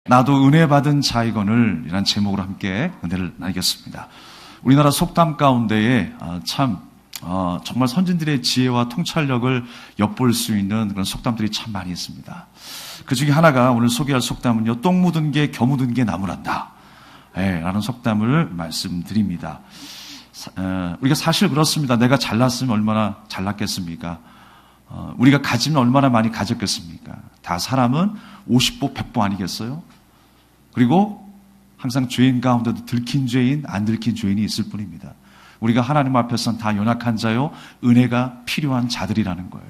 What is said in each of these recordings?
나도 은혜 받은 자이거늘 이란 제목으로 함께 은혜를 나누겠습니다. 우리나라 속담 가운데에 정말 선진들의 지혜와 통찰력을 엿볼 수 있는 그런 속담들이 참 많이 있습니다. 그 중에 하나가 오늘 소개할 속담은요, 똥 묻은 게 겨 묻은 게 나무란다 라는 속담을 말씀드립니다. 우리가 사실 그렇습니다. 내가 잘났으면 얼마나 잘났겠습니까? 우리가 가지면 얼마나 많이 가졌겠습니까? 다 사람은 50보 100보 아니겠어요? 그리고 항상 죄인 가운데도 들킨 죄인, 안 들킨 죄인이 있을 뿐입니다. 우리가 하나님 앞에서는 다 연약한 자요, 은혜가 필요한 자들이라는 거예요.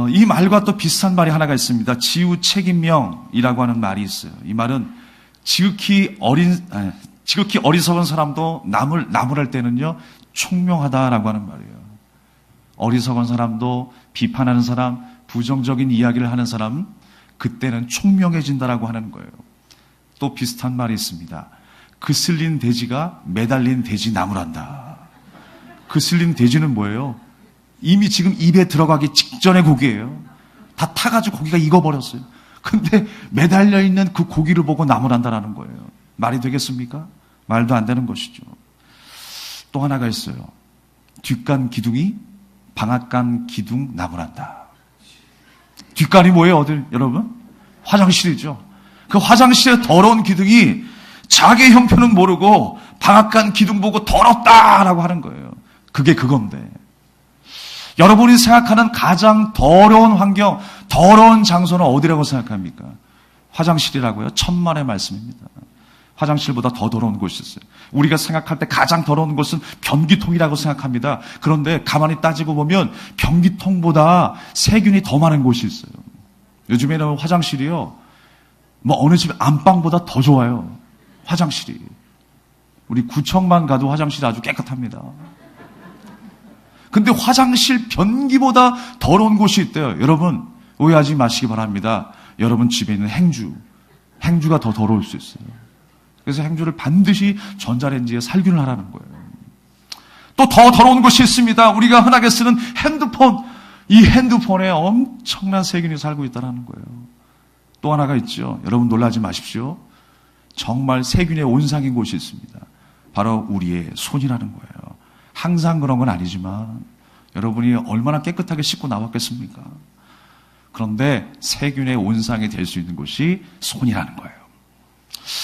이 말과 또 비슷한 말이 하나가 있습니다. 지우책임명이라고 하는 말이 있어요. 이 말은 지극히 어리석은 사람도 남을 할 때는요, 총명하다라고 하는 말이에요. 어리석은 사람도, 비판하는 사람, 부정적인 이야기를 하는 사람, 그때는 총명해진다라고 하는 거예요. 또 비슷한 말이 있습니다. 그슬린 돼지가 매달린 돼지 나무란다. 그슬린 돼지는 뭐예요? 이미 지금 입에 들어가기 직전의 고기예요. 다 타가지고 고기가 익어버렸어요. 근데 매달려 있는 그 고기를 보고 나무란다라는 거예요. 말이 되겠습니까? 말도 안 되는 것이죠. 또 하나가 있어요. 뒷간 기둥이 방앗간 기둥 나무란다. 뒷간이 뭐예요, 어딜, 여러분? 화장실이죠. 그 화장실에 더러운 기둥이 자기 형편은 모르고 방앗간 기둥 보고 더럽다라고 하는 거예요. 그게 그건데. 여러분이 생각하는 가장 더러운 환경, 더러운 장소는 어디라고 생각합니까? 화장실이라고요? 천만의 말씀입니다. 화장실보다 더 더러운 곳이 있어요. 우리가 생각할 때 가장 더러운 곳은 변기통이라고 생각합니다. 그런데 가만히 따지고 보면 변기통보다 세균이 더 많은 곳이 있어요. 요즘에는 화장실이요, 어느 집 안방보다 더 좋아요. 화장실이. 우리 구청만 가도 화장실이 아주 깨끗합니다. 근데 화장실 변기보다 더러운 곳이 있대요. 여러분, 오해하지 마시기 바랍니다. 여러분 집에 있는 행주가 더 더러울 수 있어요. 그래서 행주를 반드시 전자레인지에 살균을 하라는 거예요. 또 더 더러운 곳이 있습니다. 우리가 흔하게 쓰는 핸드폰. 이 핸드폰에 엄청난 세균이 살고 있다는 거예요. 또 하나가 있죠. 여러분 놀라지 마십시오. 정말 세균의 온상인 곳이 있습니다. 바로 우리의 손이라는 거예요. 항상 그런 건 아니지만 여러분이 얼마나 깨끗하게 씻고 나왔겠습니까? 그런데 세균의 온상이 될 수 있는 곳이 손이라는 거예요.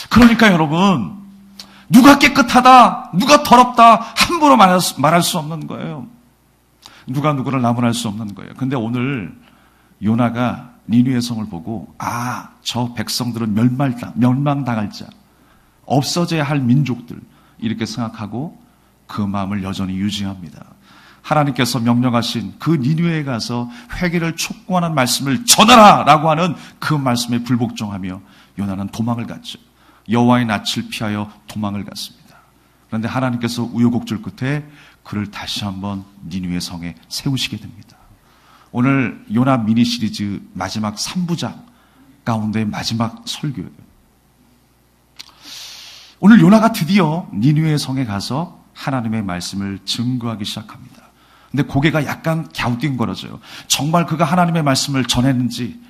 그러니까 여러분, 누가 깨끗하다, 누가 더럽다 함부로 말할 수 없는 거예요. 누가 누구를 나무랄 수 없는 거예요. 근데 오늘 요나가 니느웨 성을 보고, 저 백성들은 멸망당할 자, 없어져야 할 민족들, 이렇게 생각하고 그 마음을 여전히 유지합니다. 하나님께서 명령하신 그 니느웨에 가서 회개를 촉구하는 말씀을 전하라라고 하는 그 말씀에 불복종하며 요나는 도망을 갔죠. 여호와의 낯을 피하여 도망을 갔습니다. 그런데 하나님께서 우여곡절 끝에 그를 다시 한번 니느웨 성에 세우시게 됩니다. 오늘 요나 미니 시리즈 마지막 3부작 가운데 마지막 설교예요. 오늘 요나가 드디어 니느웨 성에 가서 하나님의 말씀을 증거하기 시작합니다. 근데 고개가 약간 갸우뚱거려져요. 정말 그가 하나님의 말씀을 전했는지,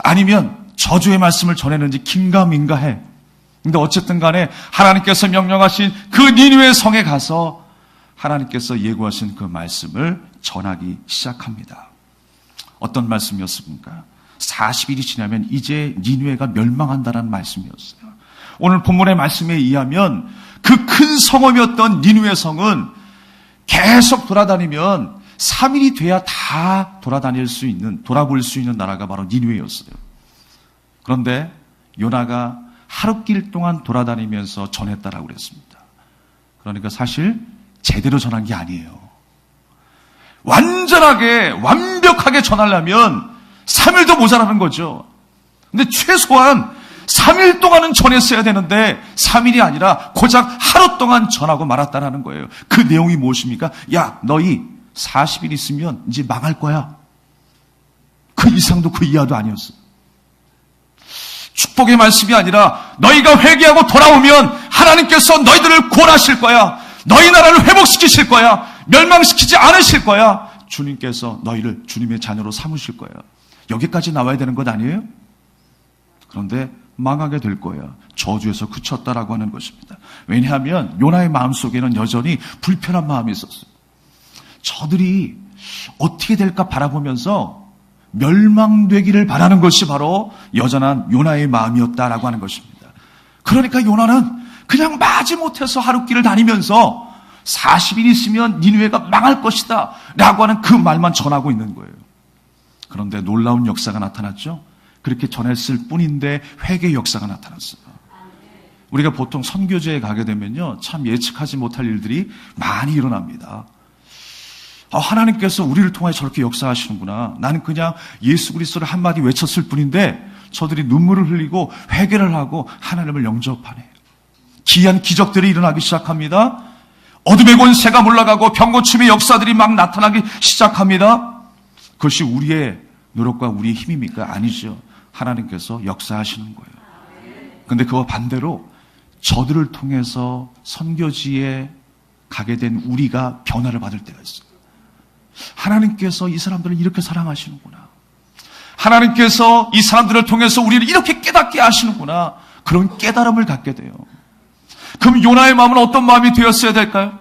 아니면 저주의 말씀을 전했는지 긴가민가해. 근데 어쨌든 간에 하나님께서 명령하신 그 니느웨 성에 가서 하나님께서 예고하신 그 말씀을 전하기 시작합니다. 어떤 말씀이었습니까? 40일이 지나면 이제 니느웨가 멸망한다는 말씀이었어요. 오늘 본문의 말씀에 의하면 그 큰 성읍이었던 니느웨 성은 계속 돌아다니면 3일이 돼야 다 돌아볼 수 있는 나라가 바로 니느웨였어요. 그런데 요나가 하룻길 동안 돌아다니면서 전했다라고 그랬습니다. 그러니까 사실 제대로 전한 게 아니에요. 완벽하게 전하려면 3일도 모자라는 거죠. 근데 최소한 3일 동안은 전했어야 되는데 3일이 아니라 고작 하루 동안 전하고 말았다는 거예요. 그 내용이 무엇입니까? 야, 너희 40일 있으면 이제 망할 거야. 그 이상도 그 이하도 아니었어요. 축복의 말씀이 아니라 너희가 회개하고 돌아오면 하나님께서 너희들을 구원하실 거야. 너희 나라를 회복시키실 거야. 멸망시키지 않으실 거야. 주님께서 너희를 주님의 자녀로 삼으실 거야. 여기까지 나와야 되는 것 아니에요? 그런데 망하게 될 거야. 저주에서 그쳤다라고 하는 것입니다. 왜냐하면 요나의 마음속에는 여전히 불편한 마음이 있었어요. 저들이 어떻게 될까 바라보면서 멸망되기를 바라는 것이 바로 여전한 요나의 마음이었다라고 하는 것입니다. 그러니까 요나는 그냥 마지못해서 하룻길을 다니면서 40일 있으면 니느웨가 망할 것이다 라고 하는 그 말만 전하고 있는 거예요. 그런데 놀라운 역사가 나타났죠. 그렇게 전했을 뿐인데 회개의 역사가 나타났어요. 우리가 보통 선교제에 가게 되면요, 참 예측하지 못할 일들이 많이 일어납니다. 하나님께서 우리를 통해 저렇게 역사하시는구나. 나는 그냥 예수 그리스도를 한마디 외쳤을 뿐인데 저들이 눈물을 흘리고 회개를 하고 하나님을 영접하네. 기이한 기적들이 일어나기 시작합니다. 어둠의 권세가 물러가고 병고침의 역사들이 막 나타나기 시작합니다. 그것이 우리의 노력과 우리의 힘입니까? 아니죠. 하나님께서 역사하시는 거예요. 그런데 그와 반대로 저들을 통해서 선교지에 가게 된 우리가 변화를 받을 때가 있어요. 하나님께서 이 사람들을 이렇게 사랑하시는구나. 하나님께서 이 사람들을 통해서 우리를 이렇게 깨닫게 하시는구나. 그런 깨달음을 갖게 돼요. 그럼 요나의 마음은 어떤 마음이 되었어야 될까요?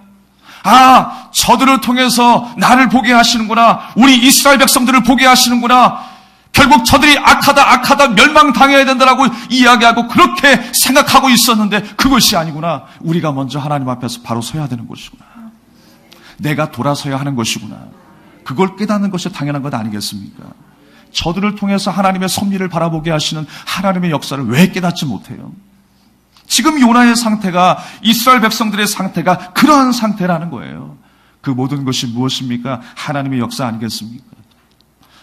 저들을 통해서 나를 보게 하시는구나. 우리 이스라엘 백성들을 보게 하시는구나. 결국 저들이 악하다 멸망당해야 된다라고 이야기하고 그렇게 생각하고 있었는데 그것이 아니구나. 우리가 먼저 하나님 앞에서 바로 서야 되는 것이구나. 내가 돌아서야 하는 것이구나. 그걸 깨닫는 것이 당연한 것 아니겠습니까? 저들을 통해서 하나님의 섭리를 바라보게 하시는 하나님의 역사를 왜 깨닫지 못해요? 지금 요나의 상태가, 이스라엘 백성들의 상태가 그러한 상태라는 거예요. 그 모든 것이 무엇입니까? 하나님의 역사 아니겠습니까?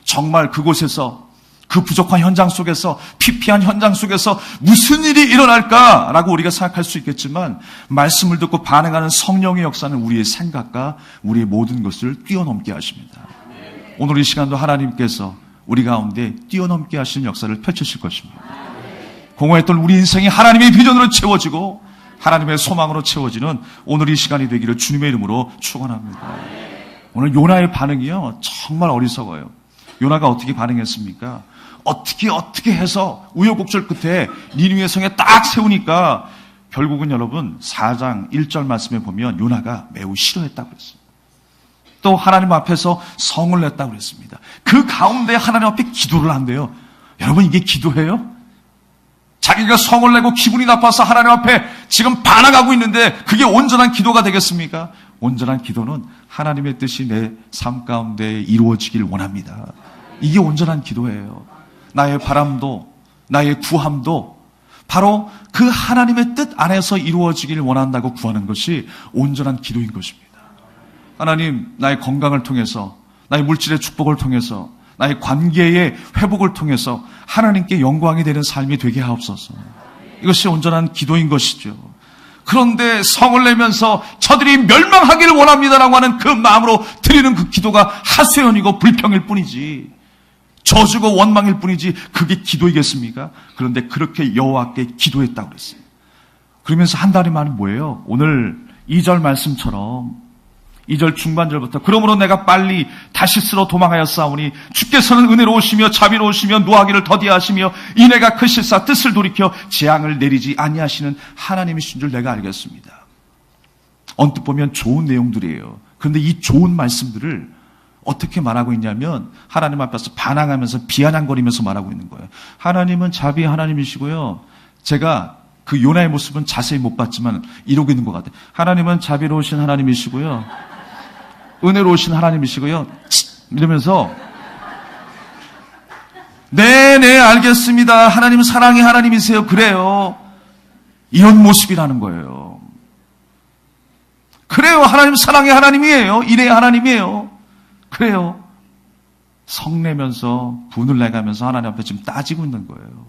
정말 그곳에서, 그 부족한 현장 속에서, 피폐한 현장 속에서 무슨 일이 일어날까라고 우리가 생각할 수 있겠지만, 말씀을 듣고 반응하는 성령의 역사는 우리의 생각과 우리의 모든 것을 뛰어넘게 하십니다. 오늘 이 시간도 하나님께서 우리 가운데 뛰어넘게 하시는 역사를 펼치실 것입니다. 공허했던 우리 인생이 하나님의 비전으로 채워지고 하나님의 소망으로 채워지는 오늘 이 시간이 되기를 주님의 이름으로 축원합니다. 오늘 요나의 반응이요, 정말 어리석어요. 요나가 어떻게 반응했습니까? 어떻게 해서 우여곡절 끝에 니느웨 성에 딱 세우니까 결국은 여러분 4장 1절 말씀에 보면 요나가 매우 싫어했다고 그랬어요. 또 하나님 앞에서 성을 냈다고 그랬습니다. 그 가운데 하나님 앞에 기도를 한대요. 여러분, 이게 기도예요? 자기가 성을 내고 기분이 나빠서 하나님 앞에 지금 반항하고 있는데 그게 온전한 기도가 되겠습니까? 온전한 기도는 하나님의 뜻이 내 삶 가운데 이루어지길 원합니다. 이게 온전한 기도예요. 나의 바람도, 나의 구함도 바로 그 하나님의 뜻 안에서 이루어지길 원한다고 구하는 것이 온전한 기도인 것입니다. 하나님, 나의 건강을 통해서, 나의 물질의 축복을 통해서, 나의 관계의 회복을 통해서 하나님께 영광이 되는 삶이 되게 하옵소서. 이것이 온전한 기도인 것이죠. 그런데 성을 내면서 저들이 멸망하기를 원합니다라고 하는 그 마음으로 드리는 그 기도가 하소연이고 불평일 뿐이지, 저주고 원망일 뿐이지 그게 기도이겠습니까? 그런데 그렇게 여호와께 기도했다고 그랬어요. 그러면서 한다는 말은 뭐예요? 오늘 2절 말씀처럼 2절 중반절부터 그러므로 내가 빨리 다시스로 도망하여 싸우니 주께서는 은혜로우시며 자비로우시며 노하기를 더디하시며 인애가 크실사 뜻을 돌이켜 재앙을 내리지 아니하시는 하나님이신 줄 내가 알겠습니다. 언뜻 보면 좋은 내용들이에요. 그런데 이 좋은 말씀들을 어떻게 말하고 있냐면 하나님 앞에서 반항하면서 비아냥거리면서 말하고 있는 거예요. 하나님은 자비 하나님이시고요. 제가 그 요나의 모습은 자세히 못 봤지만 이러고 있는 것 같아요. 하나님은 자비로우신 하나님이시고요. 은혜로우신 하나님이시고요. 이러면서 네 알겠습니다. 하나님은 사랑의 하나님이세요. 그래요. 이런 모습이라는 거예요. 그래요. 하나님 사랑의 하나님이에요. 인애의 하나님이에요. 그래요. 성내면서 분을 내가면서 하나님 앞에 지금 따지고 있는 거예요.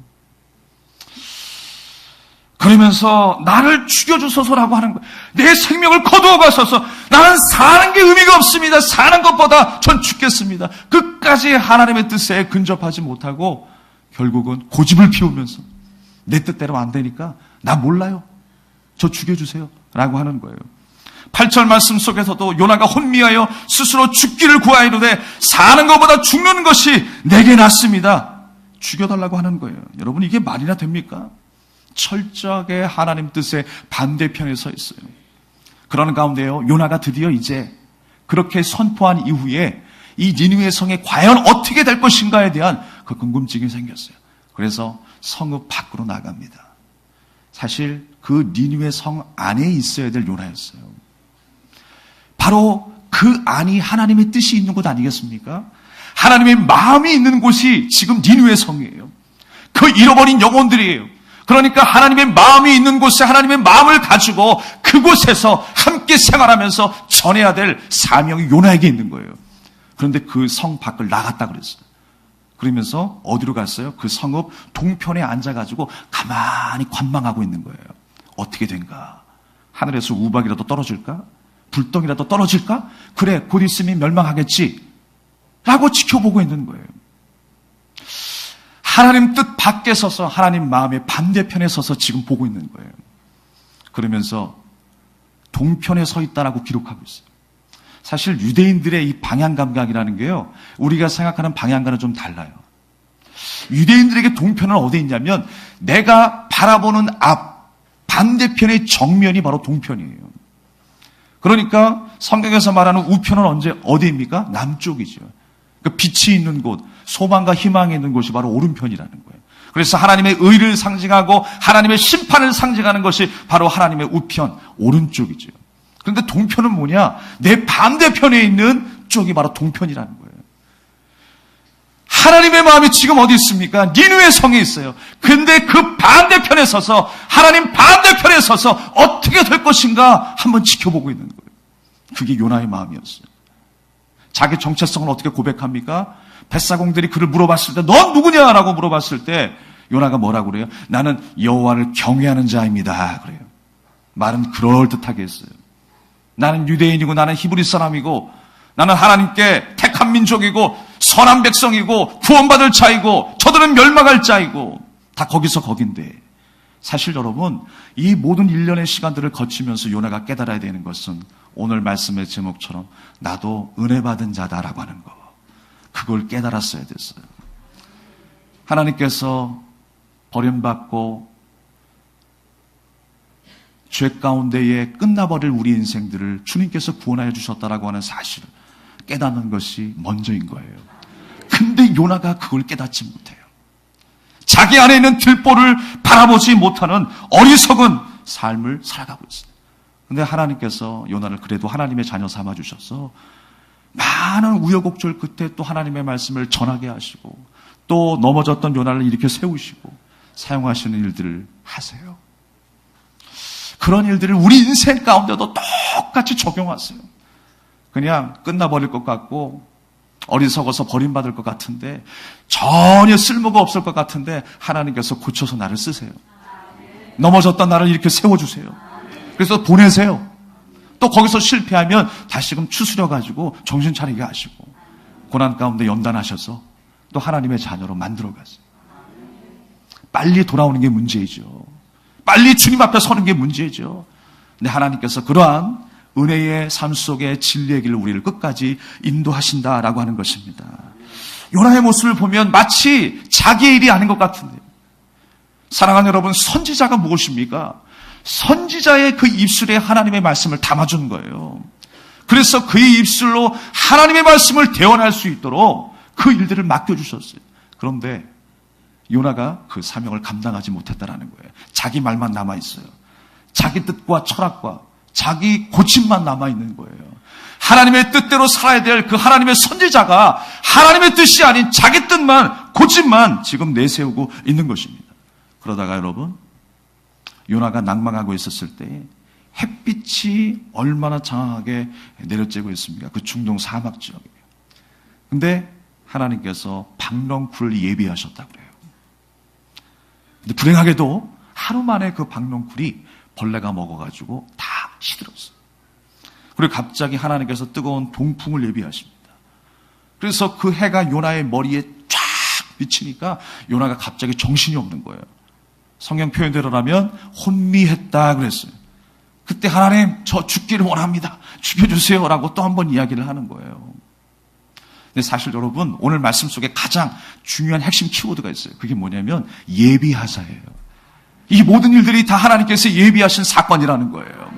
그러면서 나를 죽여주소서라고 하는 거예요. 내 생명을 거두어 가소서. 나는 사는 게 의미가 없습니다. 사는 것보다 전 죽겠습니다. 끝까지 하나님의 뜻에 근접하지 못하고 결국은 고집을 피우면서 내 뜻대로 안 되니까 나 몰라요. 저 죽여주세요. 라고 하는 거예요. 8절 말씀 속에서도 요나가 혼미하여 스스로 죽기를 구하이르되 사는 것보다 죽는 것이 내게 낫습니다. 죽여달라고 하는 거예요. 여러분, 이게 말이나 됩니까? 철저하게 하나님 뜻의 반대편에 서 있어요. 그러는 가운데요, 요나가 드디어 이제 그렇게 선포한 이후에 이 니느웨 성에 과연 어떻게 될 것인가에 대한 그 궁금증이 생겼어요. 그래서 성읍 밖으로 나갑니다. 사실 그 니느웨 성 안에 있어야 될 요나였어요. 바로 그 안이 하나님의 뜻이 있는 곳 아니겠습니까? 하나님의 마음이 있는 곳이 지금 니느웨 성이에요. 그 잃어버린 영혼들이에요. 그러니까 하나님의 마음이 있는 곳에 하나님의 마음을 가지고 그곳에서 함께 생활하면서 전해야 될 사명이 요나에게 있는 거예요. 그런데 그 성 밖을 나갔다 그랬어요. 그러면서 어디로 갔어요? 그 성읍 동편에 앉아가지고 가만히 관망하고 있는 거예요. 어떻게 된가? 하늘에서 우박이라도 떨어질까? 불덩이라도 떨어질까? 그래, 곧 있으면 멸망하겠지. 라고 지켜보고 있는 거예요. 하나님 뜻 밖에 서서 하나님 마음의 반대편에 서서 지금 보고 있는 거예요. 그러면서 동편에 서 있다라고 기록하고 있어요. 사실 유대인들의 이 방향 감각이라는 게요, 우리가 생각하는 방향과는 좀 달라요. 유대인들에게 동편은 어디에 있냐면 내가 바라보는 앞 반대편의 정면이 바로 동편이에요. 그러니까 성경에서 말하는 우편은 어디입니까? 남쪽이죠. 그 빛이 있는 곳, 소망과 희망이 있는 곳이 바로 오른편이라는 거예요. 그래서 하나님의 의를 상징하고 하나님의 심판을 상징하는 것이 바로 하나님의 우편, 오른쪽이죠. 그런데 동편은 뭐냐? 내 반대편에 있는 쪽이 바로 동편이라는 거예요. 하나님의 마음이 지금 어디 있습니까? 니느웨 성에 있어요. 근데 그 반대편에 서서, 하나님 반대편에 서서 어떻게 될 것인가 한번 지켜보고 있는 거예요. 그게 요나의 마음이었어요. 자기 정체성을 어떻게 고백합니까? 뱃사공들이 그를 물어봤을 때, 넌 누구냐라고 물어봤을 때 요나가 뭐라고 그래요? 나는 여호와를 경외하는 자입니다. 그래요. 말은 그럴듯하게 했어요. 나는 유대인이고 나는 히브리 사람이고 나는 하나님께 택한 민족이고 선한 백성이고 구원받을 자이고 저들은 멸망할 자이고 다 거기서 거긴데, 사실 여러분, 이 모든 일련의 시간들을 거치면서 요나가 깨달아야 되는 것은 오늘 말씀의 제목처럼 나도 은혜 받은 자다라고 하는 거, 그걸 깨달았어야 됐어요. 하나님께서 버림받고 죄 가운데에 끝나버릴 우리 인생들을 주님께서 구원하여 주셨다라고 하는 사실을 깨닫는 것이 먼저인 거예요. 근데 요나가 그걸 깨닫지 못해요. 자기 안에 있는 들보를 바라보지 못하는 어리석은 삶을 살아가고 있어요. 근데 하나님께서 요나를 그래도 하나님의 자녀 삼아 주셔서 많은 우여곡절 끝에 또 하나님의 말씀을 전하게 하시고 또 넘어졌던 요나를 이렇게 세우시고 사용하시는 일들을 하세요. 그런 일들을 우리 인생 가운데도 똑같이 적용하세요. 그냥 끝나버릴 것 같고 어리석어서 버림받을 것 같은데, 전혀 쓸모가 없을 것 같은데 하나님께서 고쳐서 나를 쓰세요. 넘어졌던 나를 이렇게 세워주세요. 그래서 보내세요. 또 거기서 실패하면 다시금 추스려가지고 정신 차리게 하시고 고난 가운데 연단하셔서 또 하나님의 자녀로 만들어가세요. 빨리 돌아오는 게 문제이죠. 빨리 주님 앞에 서는 게 문제죠. 근데 하나님께서 그러한 은혜의 삶 속에 진리의 길을 우리를 끝까지 인도하신다라고 하는 것입니다. 요나의 모습을 보면 마치 자기의 일이 아닌 것 같은데, 사랑하는 여러분, 선지자가 무엇입니까? 선지자의 그 입술에 하나님의 말씀을 담아주는 거예요. 그래서 그의 입술로 하나님의 말씀을 대언할 수 있도록 그 일들을 맡겨주셨어요. 그런데 요나가 그 사명을 감당하지 못했다라는 거예요. 자기 말만 남아있어요. 자기 뜻과 철학과 자기 고집만 남아있는 거예요. 하나님의 뜻대로 살아야 될 그 하나님의 선지자가 하나님의 뜻이 아닌 자기 뜻만, 고집만 지금 내세우고 있는 것입니다. 그러다가 여러분, 요나가 낭망하고 있었을 때 햇빛이 얼마나 장황하게 내려쬐고 있습니까? 그 중동 사막 지역이에요. 근데 하나님께서 박넝쿨을 예비하셨다고 그래요. 근데 불행하게도 하루 만에 그 박넝쿨이 벌레가 먹어가지고 다 시들었어요. 그리고 갑자기 하나님께서 뜨거운 동풍을 예비하십니다. 그래서 그 해가 요나의 머리에 쫙 비치니까 요나가 갑자기 정신이 없는 거예요. 성경 표현대로라면 혼미했다 그랬어요. 그때 하나님, 저 죽기를 원합니다. 죽여주세요 라고 또 한 번 이야기를 하는 거예요. 근데 사실 여러분, 오늘 말씀 속에 가장 중요한 핵심 키워드가 있어요. 그게 뭐냐면 예비하사예요. 이 모든 일들이 다 하나님께서 예비하신 사건이라는 거예요.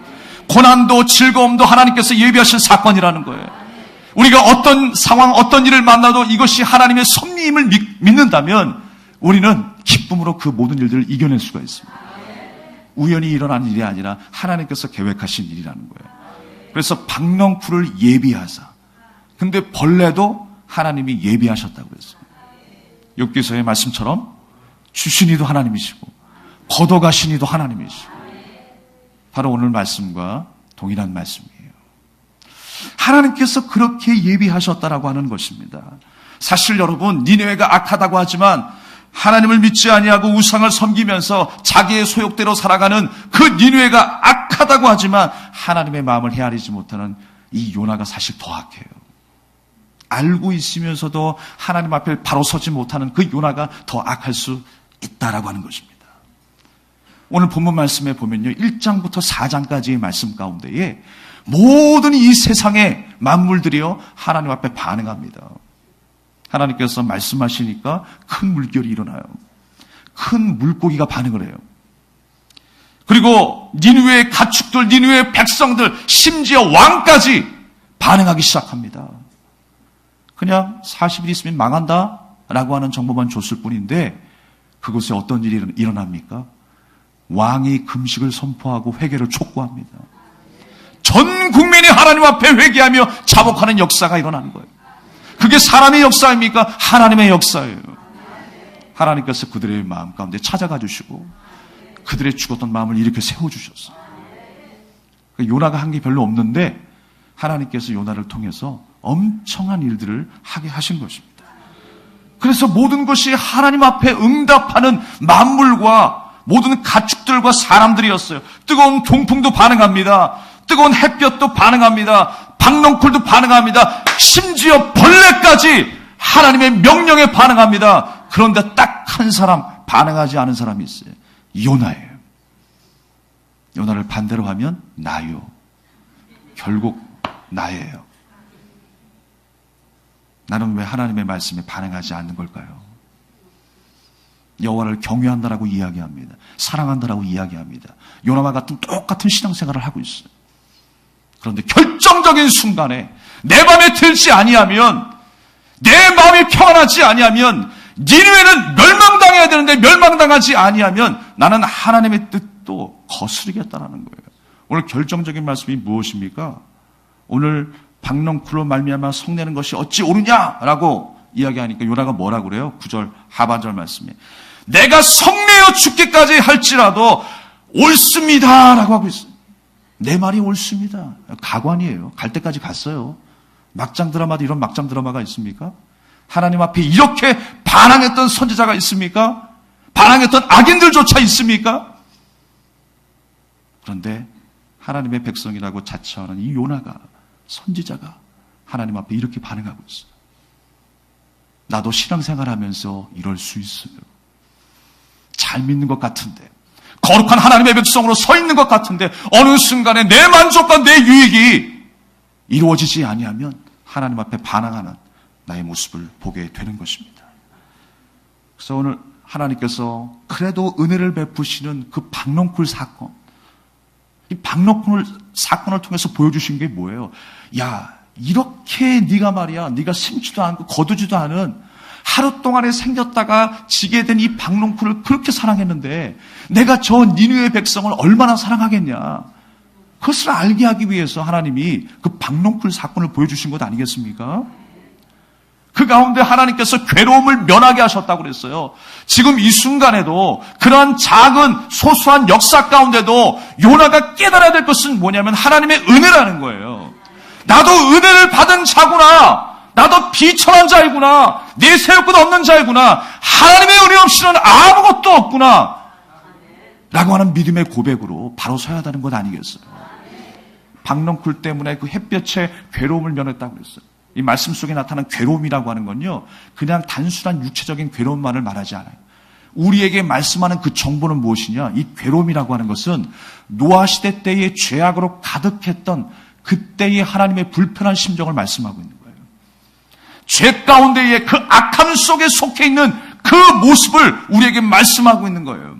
고난도 즐거움도 하나님께서 예비하신 사건이라는 거예요. 우리가 어떤 상황, 어떤 일을 만나도 이것이 하나님의 섭리임을 믿는다면 우리는 기쁨으로 그 모든 일들을 이겨낼 수가 있습니다. 우연히 일어난 일이 아니라 하나님께서 계획하신 일이라는 거예요. 그래서 박넝쿨을 예비하사. 근데 벌레도 하나님이 예비하셨다고 그랬어요. 욥기서의 말씀처럼 주신이도 하나님이시고 걷어가신 이도 하나님이시고 바로 오늘 말씀과 동일한 말씀이에요. 하나님께서 그렇게 예비하셨다라고 하는 것입니다. 사실 여러분, 니느웨가 악하다고 하지만 하나님을 믿지 아니하고 우상을 섬기면서 자기의 소욕대로 살아가는 그 니느웨가 악하다고 하지만 하나님의 마음을 헤아리지 못하는 이 요나가 사실 더 악해요. 알고 있으면서도 하나님 앞에 바로 서지 못하는 그 요나가 더 악할 수 있다라고 하는 것입니다. 오늘 본문 말씀에 보면요, 1장부터 4장까지의 말씀 가운데에 모든 이 세상의 만물들이요 하나님 앞에 반응합니다. 하나님께서 말씀하시니까 큰 물결이 일어나요. 큰 물고기가 반응을 해요. 그리고 니느웨의 가축들, 니느웨의 백성들, 심지어 왕까지 반응하기 시작합니다. 그냥 40일 있으면 망한다라고 하는 정보만 줬을 뿐인데 그곳에 어떤 일이 일어납니까? 왕이 금식을 선포하고 회개를 촉구합니다. 전 국민이 하나님 앞에 회개하며 자복하는 역사가 일어나는 거예요. 그게 사람의 역사입니까? 하나님의 역사예요. 하나님께서 그들의 마음 가운데 찾아가 주시고 그들의 죽었던 마음을 이렇게 세워주셨어요. 요나가 한 게 별로 없는데 하나님께서 요나를 통해서 엄청난 일들을 하게 하신 것입니다. 그래서 모든 것이 하나님 앞에 응답하는 만물과 모든 가축들과 사람들이었어요. 뜨거운 동풍도 반응합니다. 뜨거운 햇볕도 반응합니다. 박넝쿨도 반응합니다. 심지어 벌레까지 하나님의 명령에 반응합니다. 그런데 딱 한 사람 반응하지 않은 사람이 있어요. 요나예요. 요나를 반대로 하면 나요. 결국 나예요. 나는 왜 하나님의 말씀에 반응하지 않는 걸까요? 여호와를 경외한다라고 이야기합니다. 사랑한다라고 이야기합니다. 요나와 같은 똑같은 신앙생활을 하고 있어요. 그런데 결정적인 순간에 내 마음에 들지 아니하면, 내 마음이 평안하지 아니하면, 니느웨는 멸망당해야 되는데 멸망당하지 아니하면 나는 하나님의 뜻도 거스르겠다라는 거예요. 오늘 결정적인 말씀이 무엇입니까? 오늘 박넝쿨로 말미암아 성내는 것이 어찌 옳으냐라고 이야기하니까 요나가 뭐라고 그래요? 9절 하반절 말씀에 내가 성내어 죽기까지 할지라도 옳습니다라고 하고 있어요. 내 말이 옳습니다. 가관이에요. 갈 때까지 갔어요. 막장 드라마도 이런 막장 드라마가 있습니까? 하나님 앞에 이렇게 반항했던 선지자가 있습니까? 반항했던 악인들조차 있습니까? 그런데 하나님의 백성이라고 자처하는 이 요나가, 선지자가 하나님 앞에 이렇게 반응하고 있어요. 나도 신앙생활하면서 이럴 수 있어요. 잘 믿는 것 같은데, 거룩한 하나님의 백성으로 서 있는 것 같은데 어느 순간에 내 만족과 내 유익이 이루어지지 아니하면 하나님 앞에 반항하는 나의 모습을 보게 되는 것입니다. 그래서 오늘 하나님께서 그래도 은혜를 베푸시는 그 박넝쿨 사건, 이 박넝쿨 사건을 통해서 보여주신 게 뭐예요? 야, 이렇게 네가 말이야, 네가 심지도 않고 거두지도 않은 하루 동안에 생겼다가 지게 된 이 박넝쿨을 그렇게 사랑했는데 내가 저 니느웨 백성을 얼마나 사랑하겠냐. 그것을 알게 하기 위해서 하나님이 그 박넝쿨 사건을 보여주신 것 아니겠습니까? 그 가운데 하나님께서 괴로움을 면하게 하셨다고 그랬어요. 지금 이 순간에도 그러한 작은 소소한 역사 가운데도 요나가 깨달아야 될 것은 뭐냐면 하나님의 은혜라는 거예요. 나도 은혜를 받은 자구나. 나도 비천한 자이구나. 내세울 것 없는 자이구나. 하나님의 은혜 없이는 아무것도 없구나. 라고 하는 믿음의 고백으로 바로 서야 한다는 것 아니겠어요? 박넝쿨 때문에 그 햇볕에 괴로움을 면했다고 그랬어요. 이 말씀 속에 나타난 괴로움이라고 하는 건요, 그냥 단순한 육체적인 괴로움만을 말하지 않아요. 우리에게 말씀하는 그 정보는 무엇이냐? 이 괴로움이라고 하는 것은 노아 시대 때의 죄악으로 가득했던 그때의 하나님의 불편한 심정을 말씀하고 있는 거예요. 죄 가운데에 그 악함 속에 속해 있는 그 모습을 우리에게 말씀하고 있는 거예요.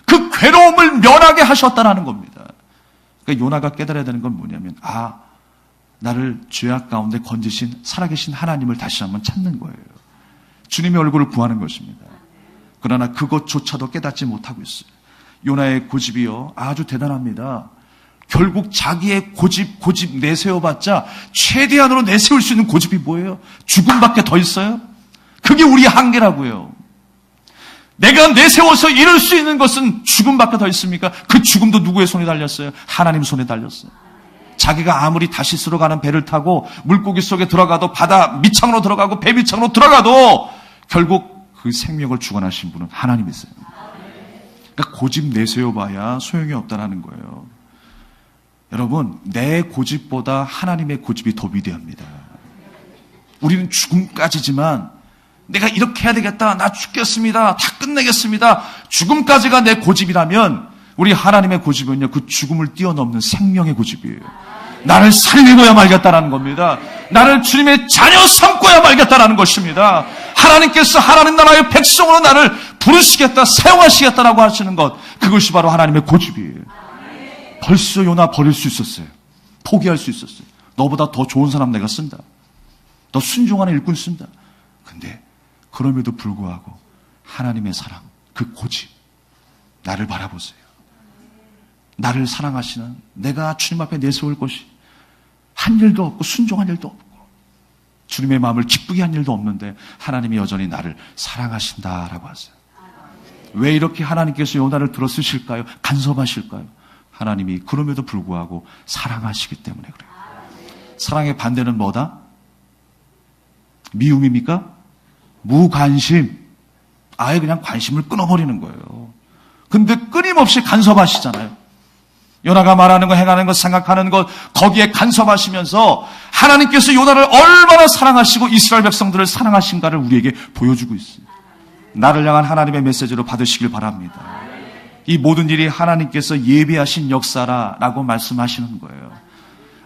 그 괴로움을 면하게 하셨다는 겁니다. 그러니까 요나가 깨달아야 되는 건 뭐냐면, 나를 죄악 가운데 건지신 살아계신 하나님을 다시 한번 찾는 거예요. 주님의 얼굴을 구하는 것입니다. 그러나 그것조차도 깨닫지 못하고 있어요. 요나의 고집이요, 아주 대단합니다. 결국 자기의 고집 내세워봤자 최대한으로 내세울 수 있는 고집이 뭐예요? 죽음밖에 더 있어요? 그게 우리의 한계라고요. 내가 내세워서 이룰 수 있는 것은 죽음밖에 더 있습니까? 그 죽음도 누구의 손에 달렸어요? 하나님 손에 달렸어요. 자기가 아무리 다시스로 가는 배를 타고 물고기 속에 들어가도, 바다 밑창으로 들어가고 배 밑창으로 들어가도 결국 그 생명을 주관하신 분은 하나님이세요. 그러니까 고집 내세워봐야 소용이 없다는 거예요. 여러분, 내 고집보다 하나님의 고집이 더 위대합니다. 우리는 죽음까지지만 내가 이렇게 해야 되겠다, 나 죽겠습니다, 다 끝내겠습니다, 죽음까지가 내 고집이라면 우리 하나님의 고집은요, 그 죽음을 뛰어넘는 생명의 고집이에요. 나를 살리고야 말겠다라는 겁니다. 나를 주님의 자녀 삼고야 말겠다라는 것입니다. 하나님께서 하나님 나라의 백성으로 나를 부르시겠다, 사용하시겠다라고 하시는 것, 그것이 바로 하나님의 고집이에요. 벌써 요나 버릴 수 있었어요. 포기할 수 있었어요. 너보다 더 좋은 사람 내가 쓴다, 더 순종하는 일꾼 쓴다. 근데 그럼에도 불구하고 하나님의 사랑, 그 고집, 나를 바라보세요. 나를 사랑하시는, 내가 주님 앞에 내세울 것이 한 일도 없고 순종한 일도 없고 주님의 마음을 기쁘게 한 일도 없는데 하나님이 여전히 나를 사랑하신다라고 하세요. 왜 이렇게 하나님께서 요나를 들어 쓰실까요? 간섭하실까요? 하나님이 그럼에도 불구하고 사랑하시기 때문에 그래요. 사랑의 반대는 뭐다? 미움입니까? 무관심. 아예 그냥 관심을 끊어버리는 거예요. 근데 끊임없이 간섭하시잖아요. 요나가 말하는 것, 행하는 것, 생각하는 것, 거기에 간섭하시면서 하나님께서 요나를 얼마나 사랑하시고 이스라엘 백성들을 사랑하신가를 우리에게 보여주고 있어요. 나를 향한 하나님의 메시지로 받으시길 바랍니다. 이 모든 일이 하나님께서 예비하신 역사라고 말씀하시는 거예요.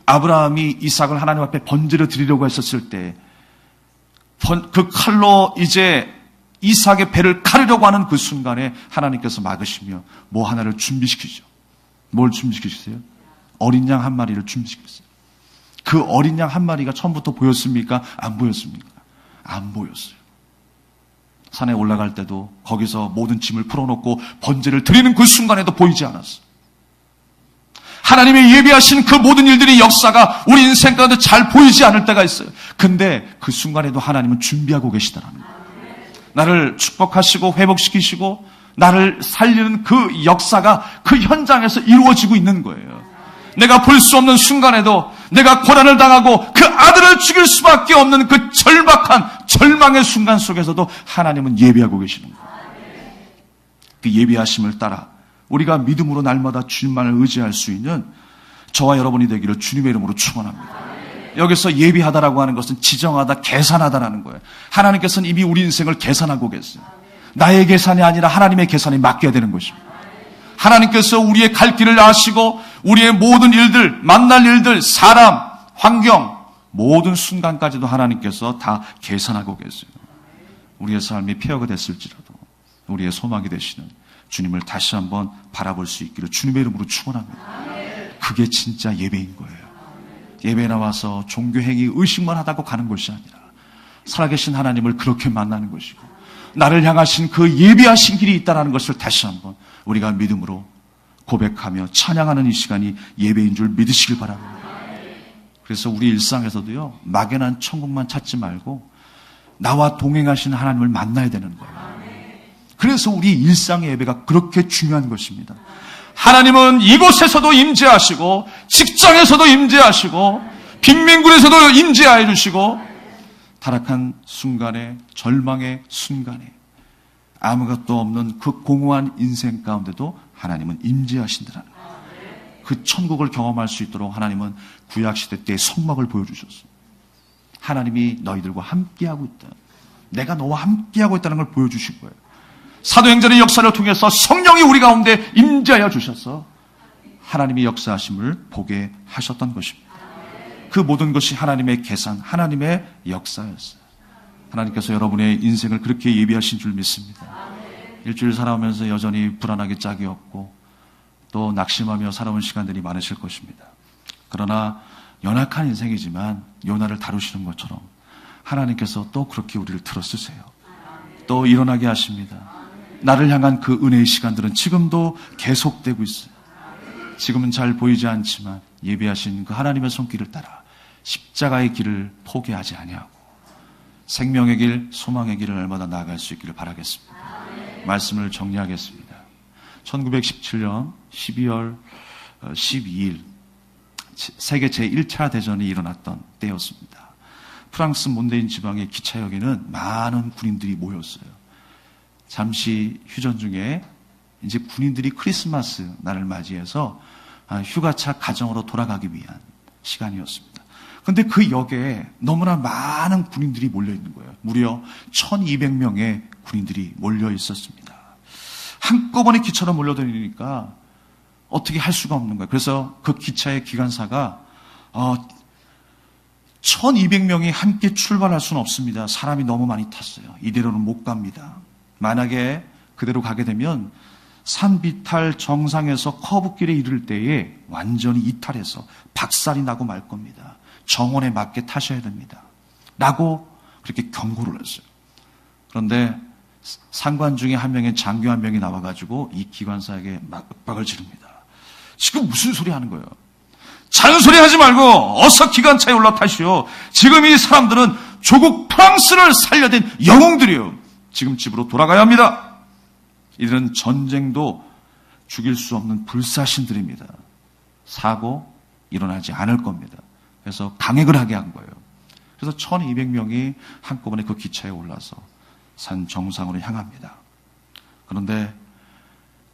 아브라함이 이삭을 하나님 앞에 번제로 드리려고 했었을 때 그 칼로 이제 이삭의 배를 가르려고 하는 그 순간에 하나님께서 막으시며 뭐 하나를 준비시키죠. 뭘 준비시키세요? 어린 양 한 마리를 준비시켰어요. 그 어린 양 한 마리가 처음부터 보였습니까? 안 보였습니까? 안 보였어요. 산에 올라갈 때도 거기서 모든 짐을 풀어놓고 번제를 드리는 그 순간에도 보이지 않았어요. 하나님의 예비하신 그 모든 일들이, 역사가 우리 인생 가운데 잘 보이지 않을 때가 있어요. 근데 그 순간에도 하나님은 준비하고 계시다는 거예요. 나를 축복하시고 회복시키시고 나를 살리는 그 역사가 그 현장에서 이루어지고 있는 거예요. 내가 볼 수 없는 순간에도, 내가 고난을 당하고 그 아들을 죽일 수밖에 없는 그 절박한 절망의 순간 속에서도 하나님은 예비하고 계시는 거예요. 그 예비하심을 따라 우리가 믿음으로 날마다 주님만을 의지할 수 있는 저와 여러분이 되기를 주님의 이름으로 축원합니다. 여기서 예비하다라고 하는 것은 지정하다, 계산하다라는 거예요. 하나님께서는 이미 우리 인생을 계산하고 계세요. 나의 계산이 아니라 하나님의 계산에 맡겨야 되는 것입니다. 하나님께서 우리의 갈 길을 아시고 우리의 모든 일들, 만날 일들, 사람, 환경, 모든 순간까지도 하나님께서 다 계산하고 계세요. 우리의 삶이 폐허가 됐을지라도 우리의 소망이 되시는 주님을 다시 한번 바라볼 수 있기를 주님의 이름으로 축원합니다. 그게 진짜 예배인 거예요. 예배에 나와서 종교행위 의식만 하다고 가는 것이 아니라 살아계신 하나님을 그렇게 만나는 것이고 나를 향하신 그 예비하신 길이 있다는 것을 다시 한번 우리가 믿음으로 고백하며 찬양하는 이 시간이 예배인 줄 믿으시길 바랍니다. 그래서 우리 일상에서도요, 막연한 천국만 찾지 말고 나와 동행하시는 하나님을 만나야 되는 거예요. 그래서 우리 일상의 예배가 그렇게 중요한 것입니다. 하나님은 이곳에서도 임재하시고 직장에서도 임재하시고 빈민굴에서도 임재하여 주시고 타락한 순간에, 절망의 순간에, 아무것도 없는 그 공허한 인생 가운데도 하나님은 임재하신다는 거예요. 그 천국을 경험할 수 있도록 하나님은 구약시대 때의 성막을 보여주셨어요. 하나님이 너희들과 함께하고 있다, 내가 너와 함께하고 있다는 걸 보여주신 거예요. 사도행전의 역사를 통해서 성령이 우리 가운데 임재하여 주셔서 하나님의 역사하심을 보게 하셨던 것입니다. 그 모든 것이 하나님의 계산, 하나님의 역사였어요. 하나님께서 여러분의 인생을 그렇게 예비하신 줄 믿습니다. 일주일 살아오면서 여전히 불안하게 짝이 없고 또 낙심하며 살아온 시간들이 많으실 것입니다. 그러나 연약한 인생이지만 요나를 다루시는 것처럼 하나님께서 또 그렇게 우리를 들어쓰세요. 또 일어나게 하십니다. 나를 향한 그 은혜의 시간들은 지금도 계속되고 있어요. 지금은 잘 보이지 않지만 예비하신 그 하나님의 손길을 따라 십자가의 길을 포기하지 아니하고 생명의 길, 소망의 길을 얼마나 나아갈 수 있기를 바라겠습니다. 말씀을 정리하겠습니다. 1917년 12월 12일 세계 제1차 대전이 일어났던 때였습니다. 프랑스 몬데인 지방의 기차역에는 많은 군인들이 모였어요. 잠시 휴전 중에 이제 군인들이 크리스마스 날을 맞이해서 휴가차 가정으로 돌아가기 위한 시간이었습니다. 그런데 그 역에 너무나 많은 군인들이 몰려 있는 거예요. 무려 1200명의 군인들이 몰려 있었습니다. 한꺼번에 기차로 몰려다니니까 어떻게 할 수가 없는 거예요. 그래서 그 기차의 기관사가 1200명이 함께 출발할 수는 없습니다. 사람이 너무 많이 탔어요. 이대로는 못 갑니다. 만약에 그대로 가게 되면 산비탈 정상에서 커브길에 이를 때에 완전히 이탈해서 박살이 나고 말 겁니다. 정원에 맞게 타셔야 됩니다. 라고 그렇게 경고를 했어요. 그런데 상관 중에 한 명의 장교 한 명이 나와가지고 이 기관사에게 윽박을 지릅니다. 지금 무슨 소리 하는 거예요? 잔소리 하지 말고 어서 기관차에 올라타시오. 지금 이 사람들은 조국 프랑스를 살려낸 영웅들이에요. 지금 집으로 돌아가야 합니다. 이들은 전쟁도 죽일 수 없는 불사신들입니다. 사고 일어나지 않을 겁니다. 그래서 강행을 하게 한 거예요. 그래서 1200명이 한꺼번에 그 기차에 올라서 산 정상으로 향합니다. 그런데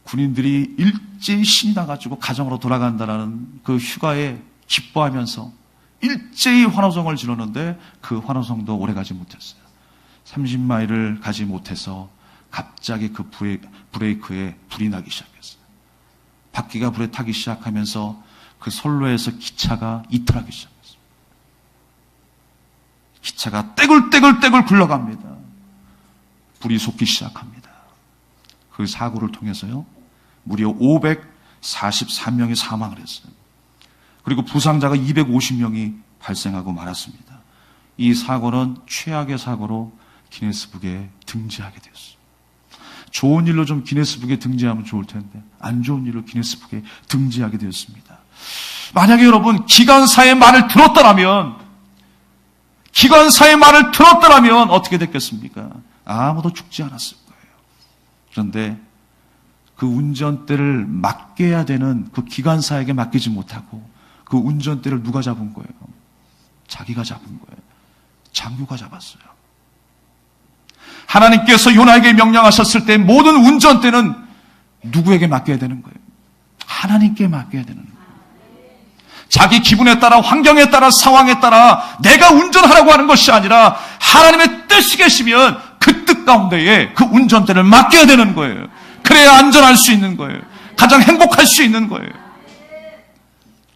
군인들이 일제히 신이 나가지고 가정으로 돌아간다는 그 휴가에 기뻐하면서 일제히 환호성을 지르는데 그 환호성도 오래가지 못했어요. 30마일을 가지 못해서 갑자기 그 브레이크에 불이 나기 시작했어요. 바퀴가 불에 타기 시작하면서 그 선로에서 기차가 이탈하기 시작했어요. 기차가 떼굴떼굴떼굴 굴러갑니다. 불이 솟기 시작합니다. 그 사고를 통해서요, 무려 543명이 사망을 했어요. 그리고 부상자가 250명이 발생하고 말았습니다. 이 사고는 최악의 사고로 기네스북에 등재하게 되었어요. 좋은 일로 좀 기네스북에 등재하면 좋을 텐데 안 좋은 일로 기네스북에 등재하게 되었습니다. 만약에 여러분 기관사의 말을 들었더라면 어떻게 됐겠습니까? 아무도 죽지 않았을 거예요. 그런데 그 운전대를 맡겨야 되는 그 기관사에게 맡기지 못하고 그 운전대를 누가 잡은 거예요? 자기가 잡은 거예요. 장교가 잡았어요. 하나님께서 요나에게 명령하셨을 때 모든 운전대는 누구에게 맡겨야 되는 거예요? 하나님께 맡겨야 되는 거예요. 자기 기분에 따라, 환경에 따라, 상황에 따라 내가 운전하라고 하는 것이 아니라 하나님의 뜻이 계시면 그 뜻 가운데에 그 운전대를 맡겨야 되는 거예요. 그래야 안전할 수 있는 거예요. 가장 행복할 수 있는 거예요.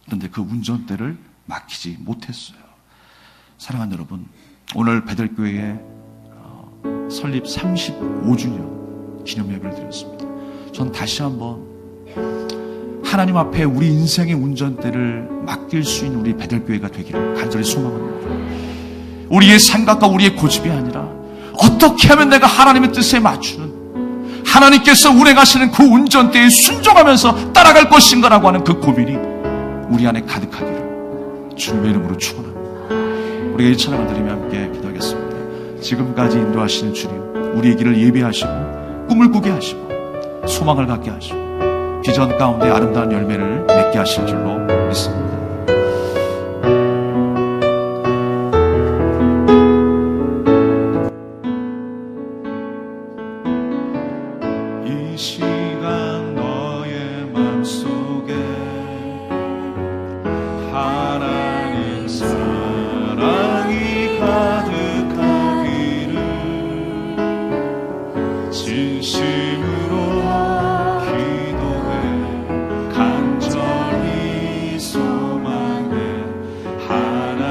그런데 그 운전대를 맡기지 못했어요. 사랑하는 여러분, 오늘 베들교회에 설립 35주년 기념 예배를 드렸습니다. 전 다시 한번 하나님 앞에 우리 인생의 운전대를 맡길 수 있는 우리 베들교회가 되기를 간절히 소망합니다. 우리의 생각과 우리의 고집이 아니라 어떻게 하면 내가 하나님의 뜻에 맞추는, 하나님께서 운행하시는 그 운전대에 순종하면서 따라갈 것인가라고 하는 그 고민이 우리 안에 가득하기를 주님의 이름으로 축원합니다. 우리가 이 찬양을 드리며 함께 기도하겠습니다. 지금까지 인도하시는 주님, 우리의 길을 예비하시고 꿈을 꾸게 하시고 소망을 갖게 하시고 비전 가운데 아름다운 열매를 맺게 하실 줄로 믿습니다. 이 시간 너의 맘속에 하나님 사랑이 가득하기를 진심으로 기도해 간절히 소망해 하나님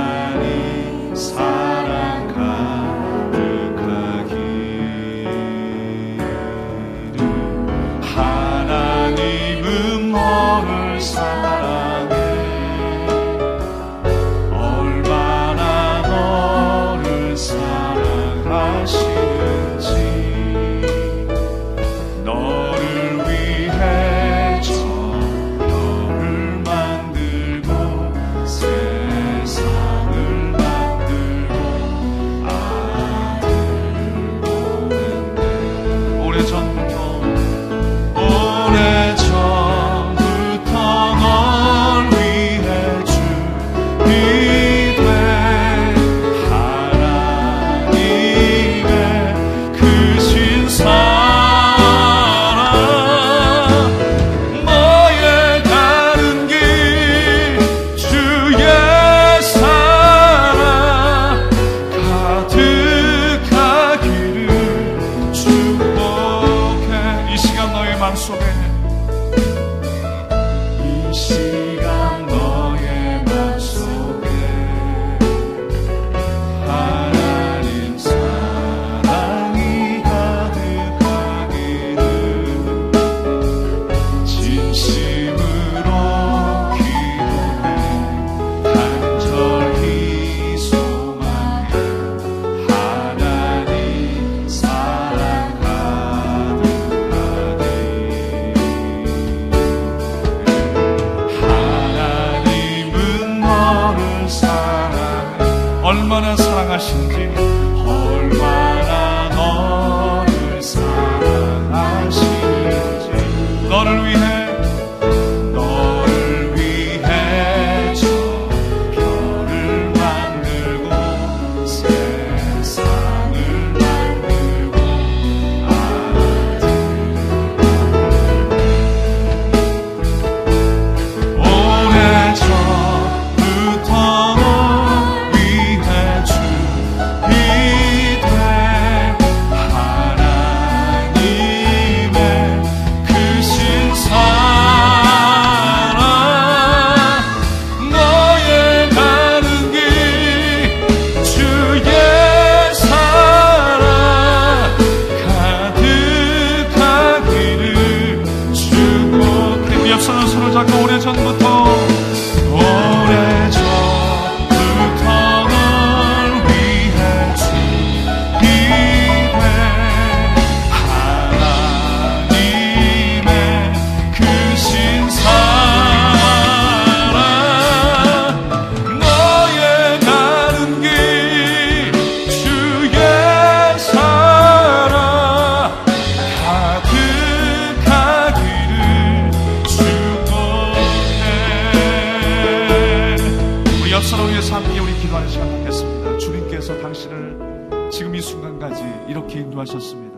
옆 사람을 위해서 함께 우리 기도하는 시간 갖겠습니다. 주님께서 당신을 지금 이 순간까지 이렇게 인도하셨습니다.